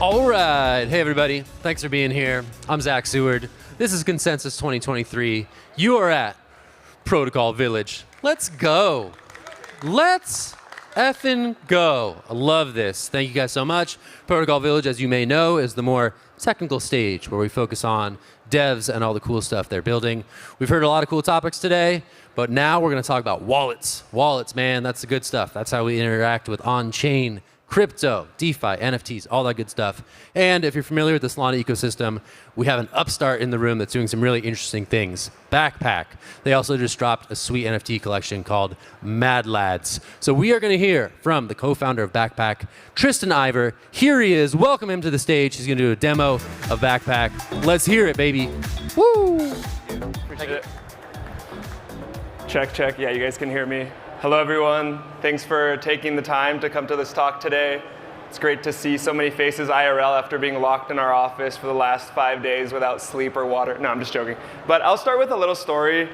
All right. Hey, everybody. Thanks for being here. I'm Zach Seward. This is Consensus 2023. You are at Protocol Village. Let's go. Let's effing go. I love this. Thank you guys so much. Protocol Village, as you may know, is the more technical stage where we focus on devs and all the cool stuff they're building. We've heard a lot of cool topics today, but now we're going to talk about wallets. Wallets, man, that's the good stuff. That's how we interact with on-chain crypto, DeFi, NFTs, all that good stuff. And if you're familiar with the Solana ecosystem, we have an upstart in the room that's doing some really interesting things. Backpack. They also just dropped a sweet NFT collection called Mad Lads. So we are going to hear from the co-founder of Backpack, Tristan Yver. Here he is. Welcome him to the stage. He's going to do a demo of Backpack. Let's hear it, baby. Woo! Appreciate it. Check, check. Yeah, you guys can hear me. Hello, everyone. Thanks for taking the time to come to this talk today. It's great to see so many faces IRL after being locked in our office for the last 5 days without sleep or water. No, I'm just joking. But I'll start with a little story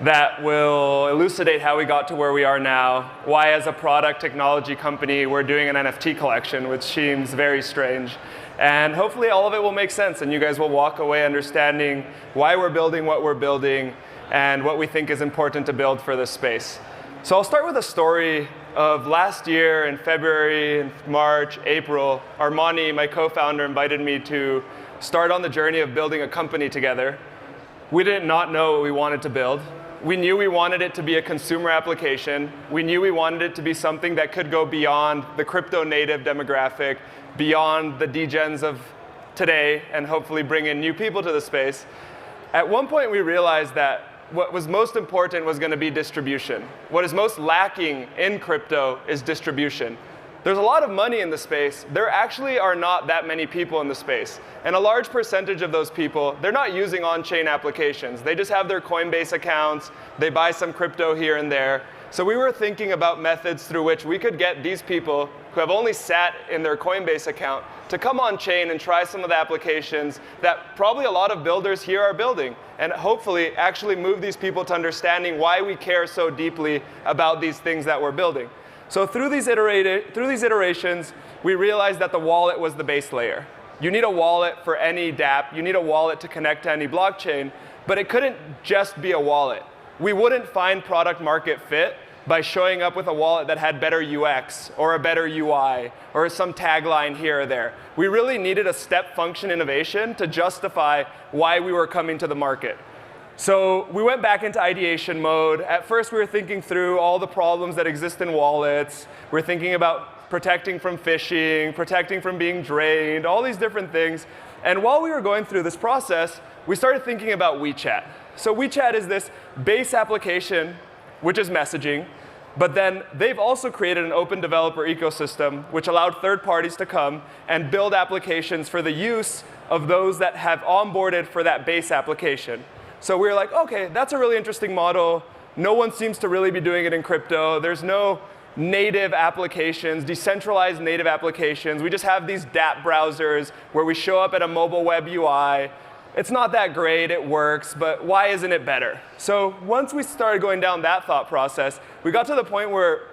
that will elucidate how we got to where we are now, why as a product technology company we're doing an NFT collection, which seems very strange. And hopefully all of it will make sense and you guys will walk away understanding why we're building what we're building and what we think is important to build for this space. So I'll start with a story of last year in February, in March, April. Armani, my co-founder, invited me to start on the journey of building a company together. We did not know what we wanted to build. We knew we wanted it to be a consumer application. We knew we wanted it to be something that could go beyond the crypto native demographic, beyond the degens of today, and hopefully bring in new people to the space. At one point, we realized that what was most important was going to be distribution. What is most lacking in crypto is distribution. There's a lot of money in the space. There actually are not that many people in the space. And a large percentage of those people, they're not using on-chain applications. They just have their Coinbase accounts. They buy some crypto here and there. So we were thinking about methods through which we could get these people who have only sat in their Coinbase account to come on chain and try some of the applications that probably a lot of builders here are building, and hopefully actually move these people to understanding why we care so deeply about these things that we're building. So through these iterations, we realized that the wallet was the base layer. You need a wallet for any dApp. You need a wallet to connect to any blockchain, but it couldn't just be a wallet. We wouldn't find product market fit by showing up with a wallet that had better UX or a better UI or some tagline here or there. We really needed a step function innovation to justify why we were coming to the market. So we went back into ideation mode. At first, we were thinking through all the problems that exist in wallets. We're thinking about protecting from phishing, protecting from being drained, all these different things. And while we were going through this process, we started thinking about WeChat. So WeChat is this base application, which is messaging, but then they've also created an open developer ecosystem, which allowed third parties to come and build applications for the use of those that have onboarded for that base application. So we were like, OK, that's a really interesting model. No one seems to really be doing it in crypto. There's no native applications, decentralized native applications. We just have these dApp browsers where we show up at a mobile web UI. It's not that great, it works, but why isn't it better? So once we started going down that thought process, we got to the point where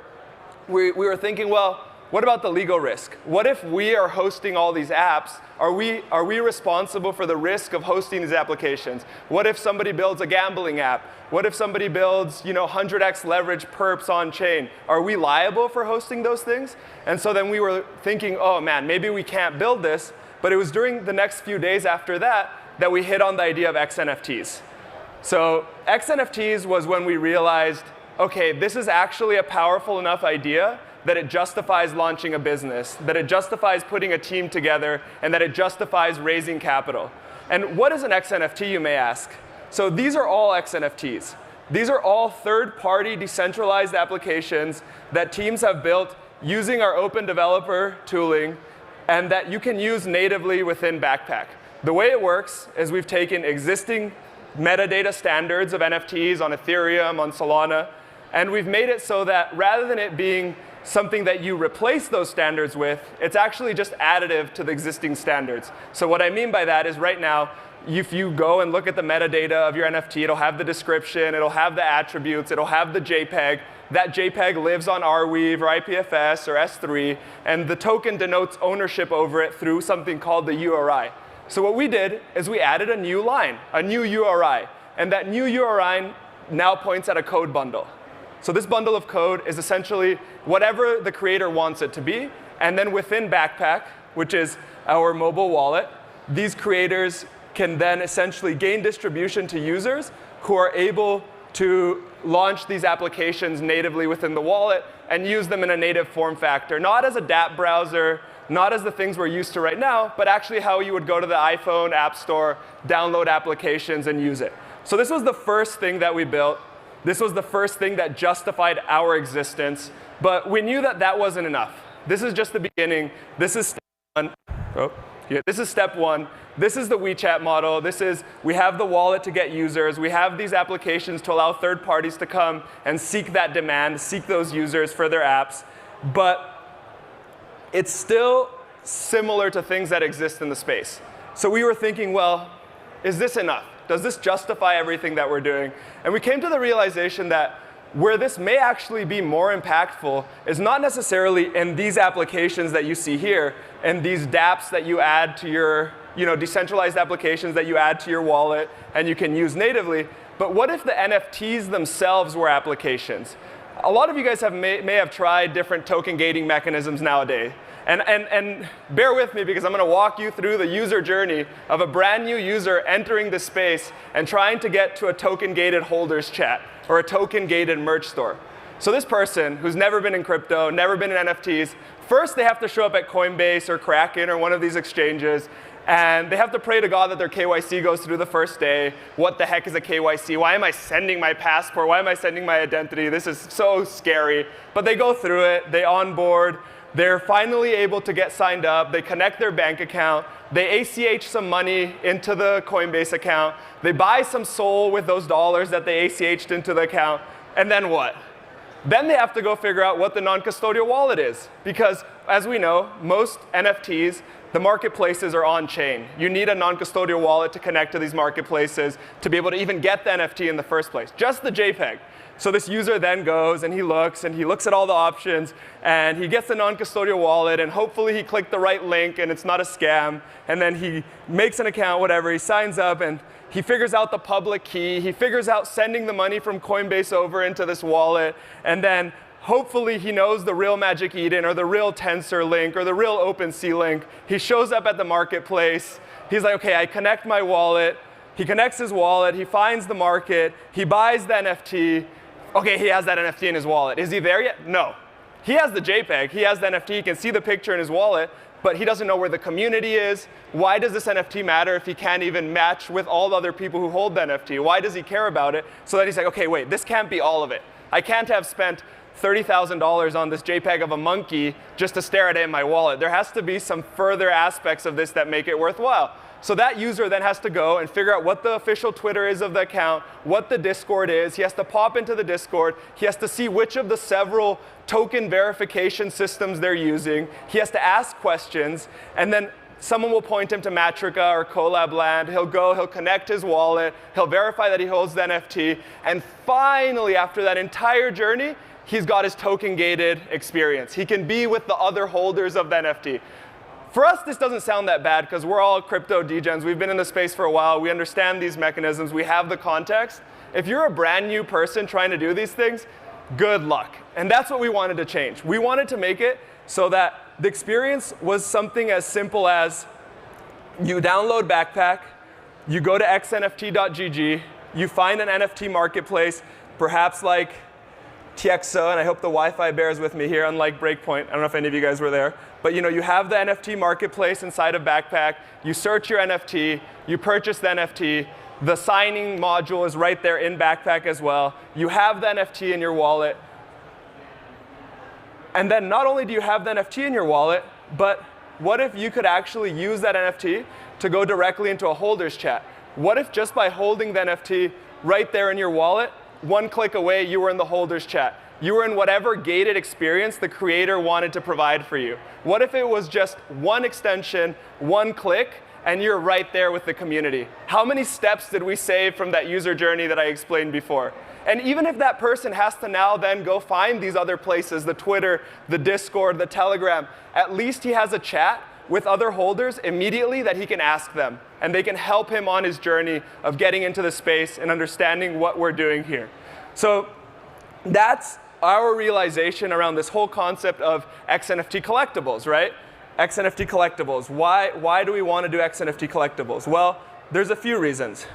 we were thinking, well, what about the legal risk? What if we are hosting all these apps? Are we responsible for the risk of hosting these applications? What if somebody builds a gambling app? What if somebody builds 100x leverage perps on chain? Are we liable for hosting those things? And so then we were thinking, oh man, maybe we can't build this. But it was during the next few days after that we hit on the idea of XNFTs. So XNFTs was when we realized, OK, this is actually a powerful enough idea that it justifies launching a business, that it justifies putting a team together, and that it justifies raising capital. And what is an XNFT, you may ask? So these are all XNFTs. These are all third-party decentralized applications that teams have built using our open developer tooling and that you can use natively within Backpack. The way it works is we've taken existing metadata standards of NFTs on Ethereum, on Solana, and we've made it so that rather than it being something that you replace those standards with, it's actually just additive to the existing standards. So what I mean by that is right now, if you go and look at the metadata of your NFT, it'll have the description, it'll have the attributes, it'll have the JPEG. That JPEG lives on Arweave or IPFS or S3, and the token denotes ownership over it through something called the URI. So what we did is we added a new line, a new URI, and that new URI now points at a code bundle. So this bundle of code is essentially whatever the creator wants it to be, and then within Backpack, which is our mobile wallet, these creators can then essentially gain distribution to users who are able to launch these applications natively within the wallet and use them in a native form factor, not as a dApp browser, not as the things we're used to right now, but actually how you would go to the iPhone App Store, download applications, and use it. So this was the first thing that we built. This was the first thing that justified our existence. But we knew that that wasn't enough. This is just the beginning. This is step one. Oh, yeah. This is step one. This is the WeChat model. We have the wallet to get users. We have these applications to allow third parties to come and seek that demand, seek those users for their apps. But it's still similar to things that exist in the space. So we were thinking, well, is this enough? Does this justify everything that we're doing? And we came to the realization that where this may actually be more impactful is not necessarily in these applications that you see here and these dApps that you add to your decentralized applications that you add to your wallet and you can use natively. But what if the NFTs themselves were applications? A lot of you guys may have tried different token gating mechanisms nowadays. And bear with me because I'm going to walk you through the user journey of a brand new user entering the space and trying to get to a token-gated holders chat or a token-gated merch store. So this person who's never been in crypto, never been in NFTs, first they have to show up at Coinbase or Kraken or one of these exchanges, and they have to pray to God that their KYC goes through the first day. What the heck is a KYC? Why am I sending my passport? Why am I sending my identity? This is so scary. But they go through it. They onboard. They're finally able to get signed up. They connect their bank account. They ACH some money into the Coinbase account. They buy some SOL with those dollars that they ACH'd into the account. And then what? Then they have to go figure out what the non-custodial wallet is. Because as we know, most NFTs, the marketplaces are on-chain. You need a non-custodial wallet to connect to these marketplaces to be able to even get the NFT in the first place, just the JPEG. So this user then goes and he looks at all the options and he gets the non-custodial wallet and hopefully he clicked the right link and it's not a scam. And then he makes an account, whatever, he signs up and he figures out the public key. He figures out sending the money from Coinbase over into this wallet. And then hopefully he knows the real Magic Eden or the real Tensor link or the real OpenSea link. He shows up at the marketplace. He's like, OK, I connect my wallet. He connects his wallet. He finds the market. He buys the NFT. OK, he has that NFT in his wallet. Is he there yet? No. He has the JPEG. He has the NFT. He can see the picture in his wallet. But he doesn't know where the community is. Why does this NFT matter if he can't even match with all the other people who hold the NFT? Why does he care about it? So that he's like, OK, wait, this can't be all of it. I can't have spent $30,000 on this JPEG of a monkey just to stare at it in my wallet. There has to be some further aspects of this that make it worthwhile. So that user then has to go and figure out what the official Twitter is of the account, what the Discord is. He has to pop into the Discord. He has to see which of the several token verification systems they're using. He has to ask questions. And then someone will point him to Matrica or Collab Land. He'll go, he'll connect his wallet. He'll verify that he holds the NFT. And finally, after that entire journey, he's got his token-gated experience. He can be with the other holders of the NFT. For us, this doesn't sound that bad because we're all crypto degens. We've been in the space for a while. We understand these mechanisms. We have the context. If you're a brand new person trying to do these things, good luck. And that's what we wanted to change. We wanted to make it so that the experience was something as simple as you download Backpack, you go to xnft.gg, you find an NFT marketplace, perhaps like TXO, and I hope the Wi-Fi bears with me here, unlike Breakpoint. I don't know if any of you guys were there. But you have the NFT marketplace inside of Backpack. You search your NFT. You purchase the NFT. The signing module is right there in Backpack as well. You have the NFT in your wallet. And then not only do you have the NFT in your wallet, but what if you could actually use that NFT to go directly into a holders chat? What if just by holding the NFT right there in your wallet, one click away, you were in the holders chat? You were in whatever gated experience the creator wanted to provide for you. What if it was just one extension, one click, and you're right there with the community. How many steps did we save from that user journey that I explained before? And even if that person has to now then go find these other places, the Twitter, the Discord, the Telegram, at least he has a chat with other holders immediately that he can ask them. And they can help him on his journey of getting into the space and understanding what we're doing here. So that's our realization around this whole concept of XNFT Collectibles, right? XNFT Collectibles. Why do we want to do XNFT Collectibles? Well, there's a few reasons.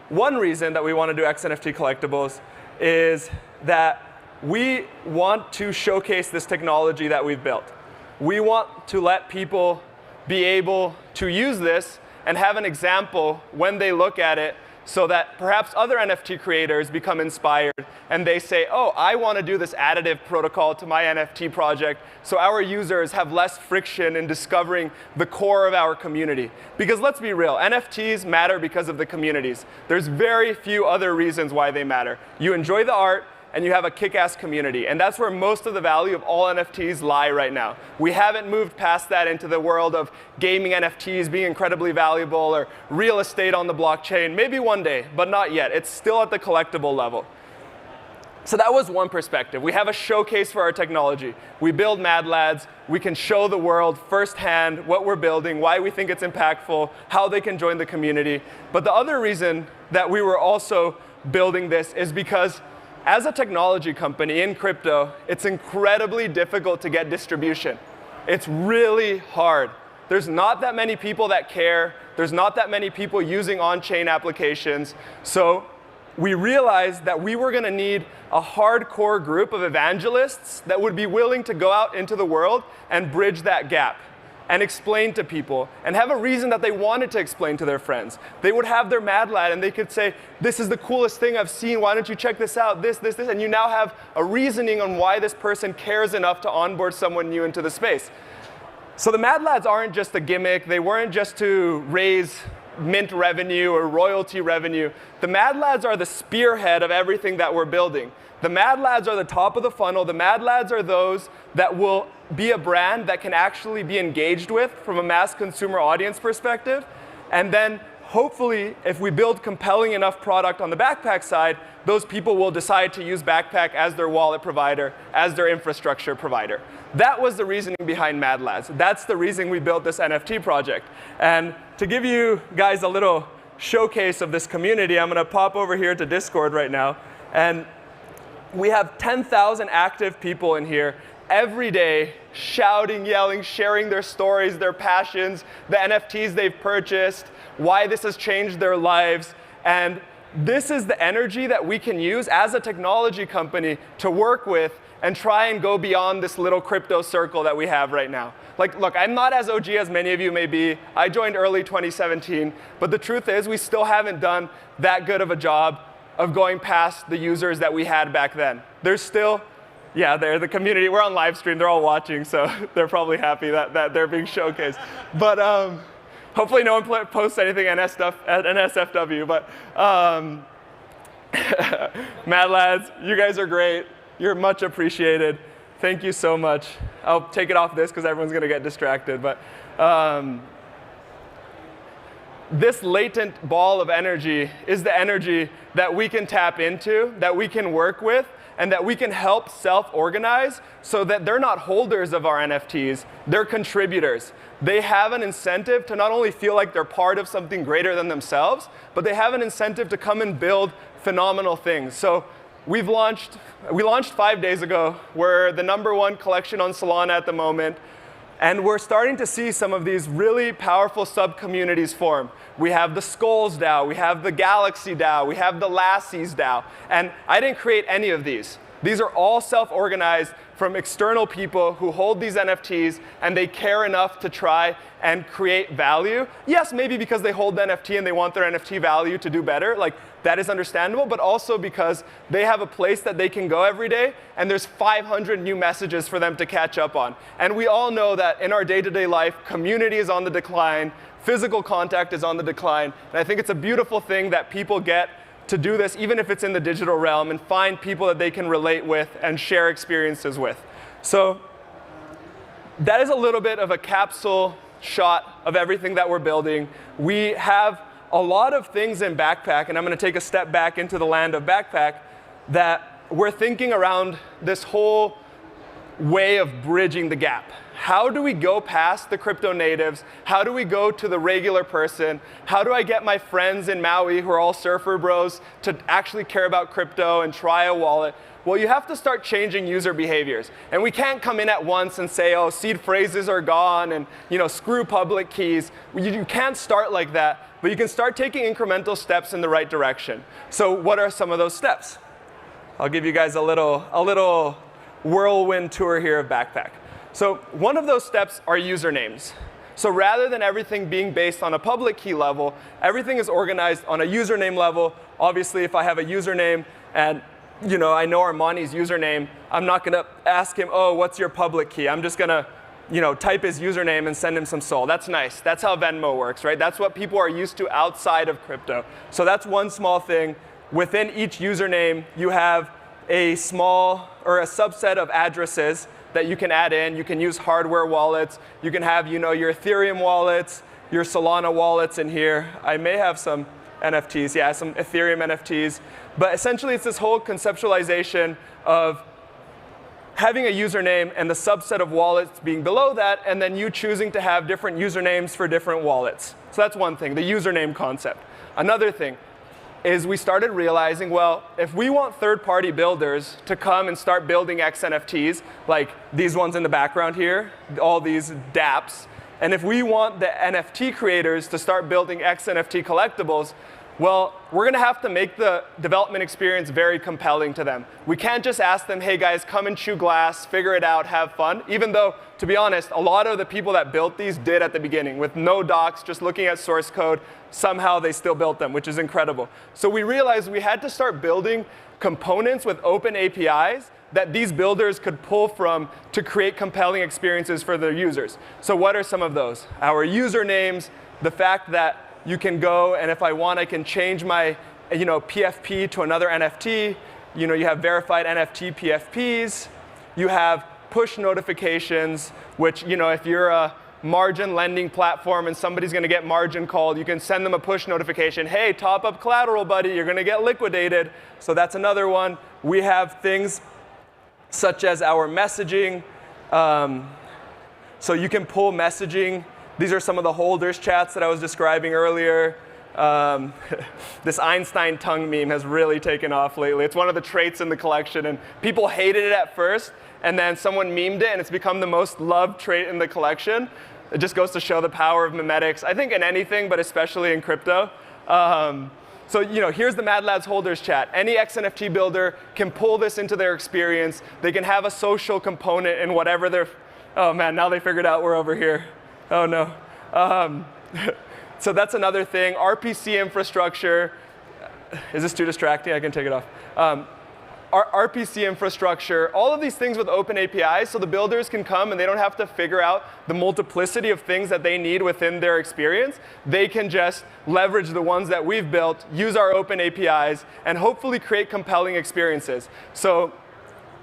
One reason that we want to do XNFT Collectibles is that we want to showcase this technology that we've built. We want to let people be able to use this and have an example when they look at it, so that perhaps other NFT creators become inspired and they say, oh, I want to do this additive protocol to my NFT project so our users have less friction in discovering the core of our community. Because let's be real, NFTs matter because of the communities. There's very few other reasons why they matter. You enjoy the art, and you have a kick-ass community. And that's where most of the value of all NFTs lie right now. We haven't moved past that into the world of gaming NFTs being incredibly valuable or real estate on the blockchain. Maybe one day, but not yet. It's still at the collectible level. So that was one perspective. We have a showcase for our technology. We build Mad Lads. We can show the world firsthand what we're building, why we think it's impactful, how they can join the community. But the other reason that we were also building this is because as a technology company in crypto, it's incredibly difficult to get distribution. It's really hard. There's not that many people that care. There's not that many people using on-chain applications. So we realized that we were going to need a hardcore group of evangelists that would be willing to go out into the world and bridge that gap and explain to people and have a reason that they wanted to explain to their friends. They would have their Mad Lad and they could say, this is the coolest thing I've seen, why don't you check this out, this, and you now have a reasoning on why this person cares enough to onboard someone new into the space. So the Mad Lads aren't just a gimmick, they weren't just to raise mint revenue or royalty revenue. The Mad Lads are the spearhead of everything that we're building. The Mad Lads are the top of the funnel. The Mad Lads are those that will be a brand that can actually be engaged with from a mass consumer audience perspective. And then hopefully, if we build compelling enough product on the Backpack side, those people will decide to use Backpack as their wallet provider, as their infrastructure provider. That was the reasoning behind Mad Lads. That's the reason we built this NFT project. And to give you guys a little showcase of this community, I'm going to pop over here to Discord right now. And we have 10,000 active people in here every day, shouting, yelling, sharing their stories, their passions, the NFTs they've purchased, why this has changed their lives. And this is the energy that we can use as a technology company to work with and try and go beyond this little crypto circle that we have right now. Like, look, I'm not as OG as many of you may be. I joined early 2017, but the truth is we still haven't done that good of a job of going past the users that we had back then. There's still, yeah, they're the community. We're on live stream. They're all watching, so they're probably happy that they're being showcased. But hopefully no one posts anything at NSFW. But Mad Lads, you guys are great. You're much appreciated. Thank you so much. I'll take it off this because everyone's going to get distracted. But this latent ball of energy is the energy that we can tap into, that we can work with, and that we can help self-organize so that they're not holders of our NFTs, they're contributors. They have an incentive to not only feel like they're part of something greater than themselves, but they have an incentive to come and build phenomenal things. So we launched 5 days ago. We're the #1 collection on Solana at the moment. And we're starting to see some of these really powerful sub-communities form. We have the Skulls DAO, we have the Galaxy DAO, we have the Lassies DAO. And I didn't create any of these. These are all self-organized from external people who hold these NFTs and they care enough to try and create value. Yes, maybe because they hold the NFT and they want their NFT value to do better. Like, that is understandable, but also because they have a place that they can go every day and there's 500 new messages for them to catch up on. And we all know that in our day-to-day life, community is on the decline, physical contact is on the decline. And I think it's a beautiful thing that people get to do this, even if it's in the digital realm, and find people that they can relate with and share experiences with. So that is a little bit of a capsule shot of everything that we're building. We have a lot of things in Backpack, and I'm going to take a step back into the land of Backpack, that we're thinking around this whole way of bridging the gap. How do we go past the crypto natives? How do we go to the regular person? How do I get my friends in Maui who are all surfer bros to actually care about crypto and try a wallet? Well, you have to start changing user behaviors. And we can't come in at once and say, oh, seed phrases are gone and screw public keys. You can't start like that, but you can start taking incremental steps in the right direction. So what are some of those steps? I'll give you guys a little whirlwind tour here of Backpack. So one of those steps are usernames. So rather than everything being based on a public key level, everything is organized on a username level. Obviously, if I have a username and I know Armani's username, I'm not going to ask him, oh, what's your public key? I'm just going to type his username and send him some SOL. That's nice. That's how Venmo works, right? That's what people are used to outside of crypto. So that's one small thing. Within each username, you have a small or a subset of addresses that you can add in. You can use hardware wallets. You can have your Ethereum wallets, your Solana wallets in here. I may have some NFTs, yeah, some Ethereum NFTs. But essentially, it's this whole conceptualization of having a username and the subset of wallets being below that, and then you choosing to have different usernames for different wallets. So that's one thing, the username concept. Another thing is we started realizing, well, if we want third-party builders to come and start building XNFTs, like these ones in the background here, all these dApps, and if we want the NFT creators to start building XNFT collectibles, well, we're going to have to make the development experience very compelling to them. We can't just ask them, hey guys, come and chew glass, figure it out, have fun. Even though, to be honest, a lot of the people that built these did at the beginning. With no docs, just looking at source code, somehow they still built them, which is incredible. So we realized we had to start building components with open APIs that these builders could pull from to create compelling experiences for their users. So what are some of those? Our usernames, the fact that you can go, and if I want, I can change my PFP to another NFT. You have verified NFT PFPs. You have push notifications, which if you're a margin lending platform and somebody's going to get margin called, you can send them a push notification. Hey, top up collateral, buddy. You're going to get liquidated. So that's another one. We have things such as our messaging. So you can pull messaging. These are some of the holders chats that I was describing earlier. This Einstein tongue meme has really taken off lately. It's one of the traits in the collection, and people hated it at first, and then someone memed it, and it's become the most loved trait in the collection. It just goes to show the power of memetics, I think in anything, but especially in crypto. So here's the Mad Lads holders chat. Any XNFT builder can pull this into their experience. They can have a social component in whatever they're, oh man, now they figured out we're over here. Oh no. So that's another thing. RPC infrastructure. Is this too distracting? I can take it off. RPC infrastructure, all of these things with open APIs, so the builders can come and they don't have to figure out the multiplicity of things that they need within their experience. They can just leverage the ones that we've built, use our open APIs, and hopefully create compelling experiences. So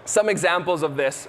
some examples of this.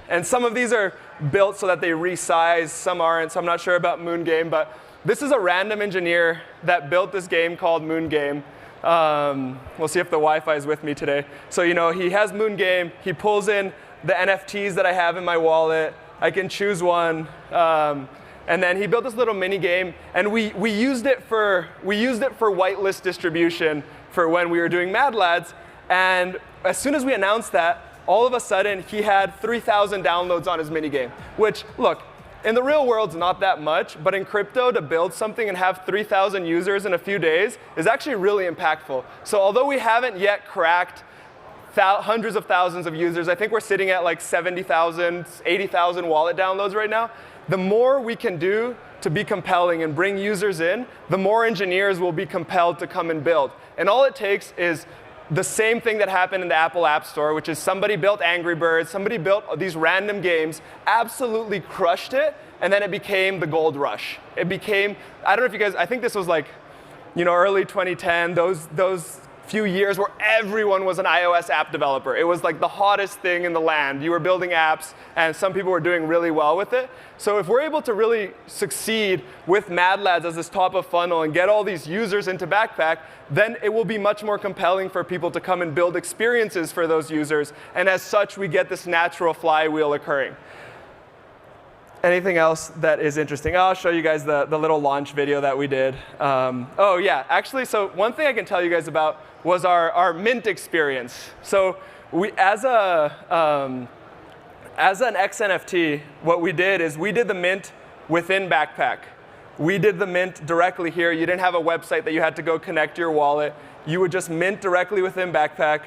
And some of these are built so that they resize, some aren't, so I'm not sure about Moon Game, but this is a random engineer that built this game called Moon Game. We'll see if the Wi-Fi is with me today. So he has Moon Game, he pulls in the NFTs that I have in my wallet, I can choose one, and then he built this little mini game, and we used it for whitelist distribution for when we were doing Mad Lads, and as soon as we announced that, all of a sudden, he had 3,000 downloads on his minigame, which, look, in the real world, it's not that much, but in crypto, to build something and have 3,000 users in a few days is actually really impactful. So although we haven't yet cracked hundreds of thousands of users, I think we're sitting at like 70,000, 80,000 wallet downloads right now. The more we can do to be compelling and bring users in, the more engineers will be compelled to come and build. And all it takes is the same thing that happened in the Apple App Store, which is somebody built Angry Birds, somebody built these random games, absolutely crushed it, and then it became the gold rush. It became, I don't know if you guys, I think this was like, early 2010, those few years where everyone was an iOS app developer. It was like the hottest thing in the land. You were building apps, and some people were doing really well with it. So if we're able to really succeed with Mad Lads as this top of funnel and get all these users into Backpack, then it will be much more compelling for people to come and build experiences for those users. And as such, we get this natural flywheel occurring. Anything else that is interesting? I'll show you guys the little launch video that we did. Oh, yeah. Actually, so one thing I can tell you guys about was our Mint experience. So we, as an XNFT, what we did is we did the Mint within Backpack. We did the Mint directly here. You didn't have a website that you had to go connect your wallet. You would just mint directly within Backpack.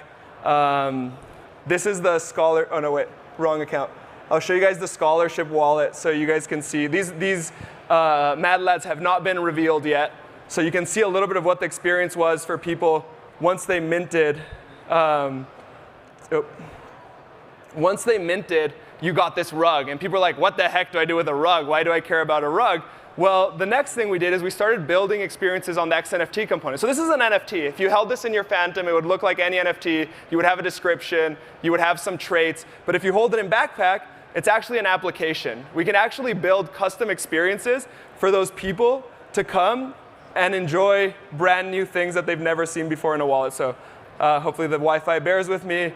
This is the Scholar. Oh, no, wait. Wrong account. I'll show you guys the scholarship wallet so you guys can see. These Mad Lads have not been revealed yet. So you can see a little bit of what the experience was for people once they minted. Once they minted, you got this rug. And people are like, what the heck do I do with a rug? Why do I care about a rug? Well, the next thing we did is we started building experiences on the XNFT component. So this is an NFT. If you held this in your Phantom, it would look like any NFT. You would have a description. You would have some traits. But if you hold it in Backpack, it's actually an application. We can actually build custom experiences for those people to come and enjoy brand new things that they've never seen before in a wallet. So hopefully the Wi-Fi bears with me.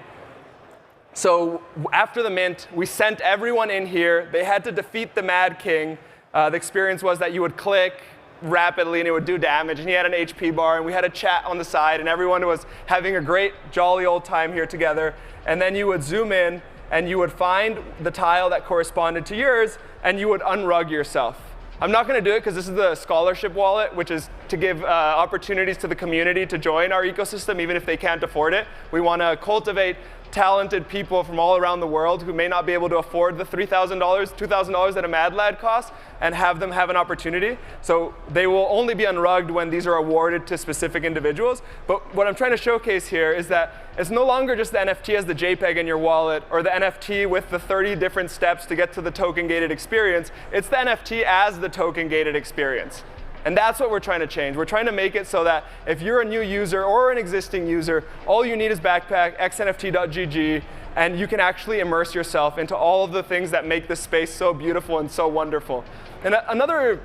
So after the mint, we sent everyone in here. They had to defeat the Mad King. The experience was that you would click rapidly and it would do damage, and he had an HP bar, and we had a chat on the side, and everyone was having a great, jolly old time here together. And then you would zoom in, and you would find the tile that corresponded to yours, and you would unrug yourself. I'm not going to do it because this is the scholarship wallet, which is to give opportunities to the community to join our ecosystem, even if they can't afford it. We want to cultivate talented people from all around the world who may not be able to afford the $3,000, $2,000 that a Mad Lad costs, and have them have an opportunity. So they will only be unrugged when these are awarded to specific individuals. But what I'm trying to showcase here is that it's no longer just the NFT as the JPEG in your wallet, or the NFT with the 30 different steps to get to the token-gated experience. It's the NFT as the token-gated experience. And that's what we're trying to change. We're trying to make it so that if you're a new user or an existing user, all you need is Backpack, xnft.gg, and you can actually immerse yourself into all of the things that make this space so beautiful and so wonderful. And another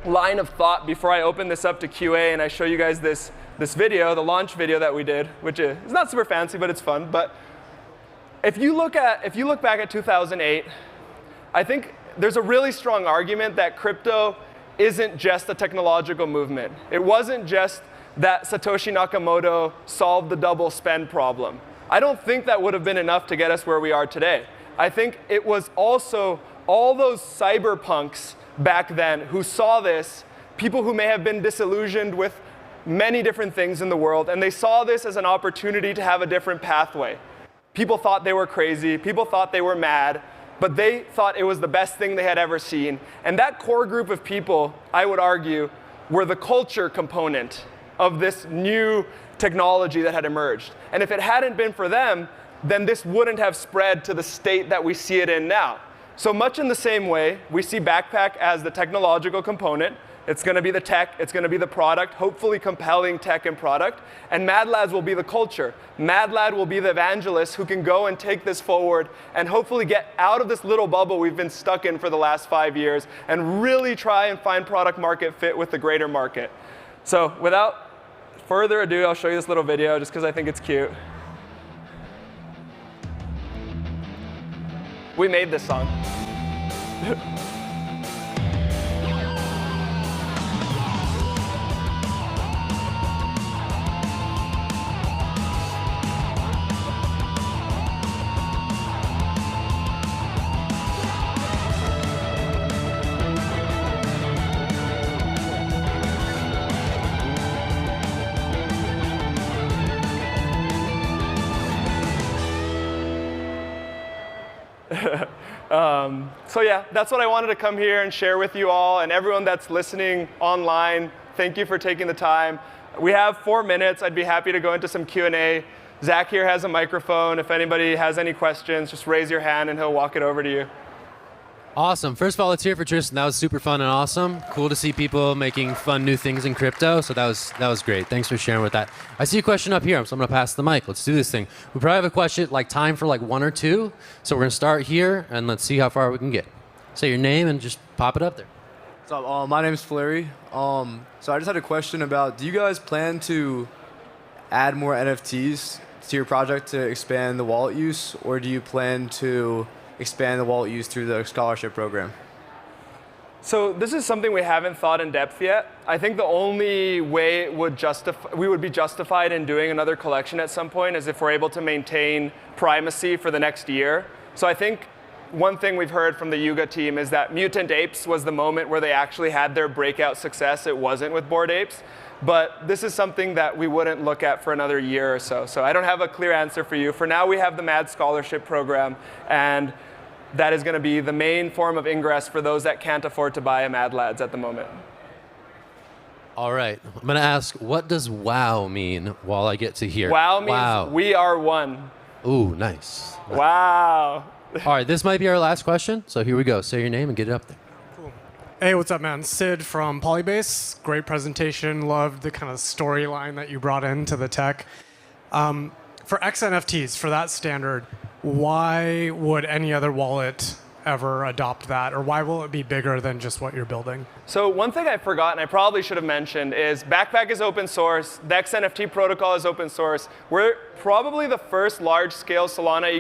line of thought before I open this up to QA and I show you guys this video, the launch video that we did, which is not super fancy, but it's fun. But if you look back at 2008, I think there's a really strong argument that crypto isn't just a technological movement. It wasn't just that Satoshi Nakamoto solved the double spend problem. I don't think that would have been enough to get us where we are today. I think it was also all those cyberpunks back then who saw this, people who may have been disillusioned with many different things in the world, and they saw this as an opportunity to have a different pathway. People thought they were crazy, people thought they were mad, but they thought it was the best thing they had ever seen. And that core group of people, I would argue, were the culture component of this new technology that had emerged. And if it hadn't been for them, then this wouldn't have spread to the state that we see it in now. So much in the same way, we see Backpack as the technological component. It's going to be the tech, it's going to be the product, hopefully compelling tech and product. And Mad Lads will be the culture. Mad Lad will be the evangelist who can go and take this forward and hopefully get out of this little bubble we've been stuck in for the last 5 years and really try and find product market fit with the greater market. So without further ado, I'll show you this little video just because I think it's cute. We made this song. So yeah, that's what I wanted to come here and share with you all, and everyone that's listening online, thank you for taking the time. We have 4 minutes. I'd be happy to go into some Q&A. Zach here has a microphone. If anybody has any questions, just raise your hand and he'll walk it over to you. Awesome. First of all, let's hear it for Tristan. That was super fun and awesome. Cool to see people making fun new things in crypto. So that was great. Thanks for sharing with that. I see a question up here, so I'm going to pass the mic. Let's do this thing. We probably have a question, like time for like one or two. So we're going to start here, and let's see how far we can get. Say your name and just pop it up there. What's up? My name's Flurry. So I just had a question about, do you guys plan to add more NFTs to your project to expand the wallet use, or do you plan to expand the wallet use through the scholarship program? So this is something we haven't thought in depth yet. I think the only way we would be justified in doing another collection at some point is if we're able to maintain primacy for the next year. So I think one thing we've heard from the Yuga team is that Mutant Apes was the moment where they actually had their breakout success. It wasn't with Bored Apes. But this is something that we wouldn't look at for another year or so. So I don't have a clear answer for you. For now, we have the MAD scholarship program, and that is going to be the main form of ingress for those that can't afford to buy a Mad Lads at the moment. All right. I'm going to ask, what does WOW mean while I get to here? WOW means we are one. Ooh, nice. Wow. All right, this might be our last question. So here we go. Say your name and get it up there. Cool. Hey, what's up, man? Sid from Polybase. Great presentation. Loved the kind of storyline that you brought into the tech. For XNFTs, for that standard, why would any other wallet ever adopt that? Or why will it be bigger than just what you're building? So one thing I forgot, and I probably should have mentioned, is Backpack is open source. The XNFT protocol is open source. We're probably the first large-scale Solana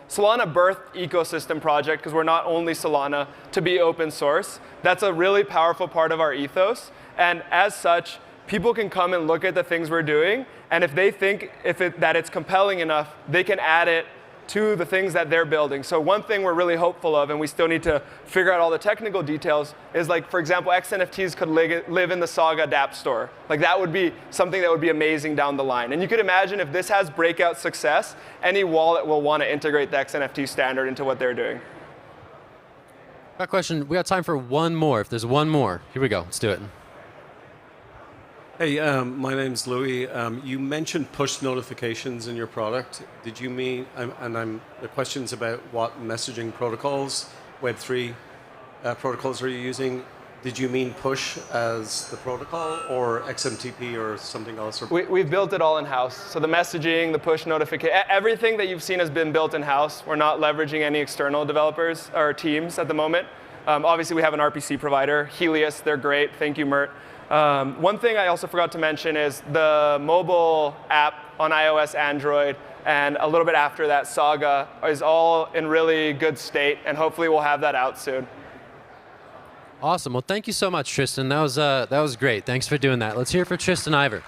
birthed ecosystem project, because we're not only Solana, to be open source. That's a really powerful part of our ethos. And as such, people can come and look at the things we're doing. And if they think that it's compelling enough, they can add it to the things that they're building. So one thing we're really hopeful of, and we still need to figure out all the technical details, is like, for example, XNFTs could live in the Saga dApp store. Like that would be something that would be amazing down the line. And you could imagine if this has breakout success, any wallet will want to integrate the XNFT standard into what they're doing. Got a question. We got time for one more. If there's one more, here we go. Let's do it. Hey, my name's Louis. You mentioned push notifications in your product. Did you mean, the question's about what messaging protocols, Web3 protocols are you using? Did you mean push as the protocol or XMTP or something else? Or We've built it all in-house. So the messaging, the push notification, everything that you've seen has been built in-house. We're not leveraging any external developers or teams at the moment. Obviously, we have an RPC provider, Helios. They're great. Thank you, Mert. One thing I also forgot to mention is the mobile app on iOS, Android, and a little bit after that, Saga, is all in really good state, and hopefully we'll have that out soon. Awesome. Well, thank you so much, Tristan. That was great. Thanks for doing that. Let's hear it for Tristan Yver.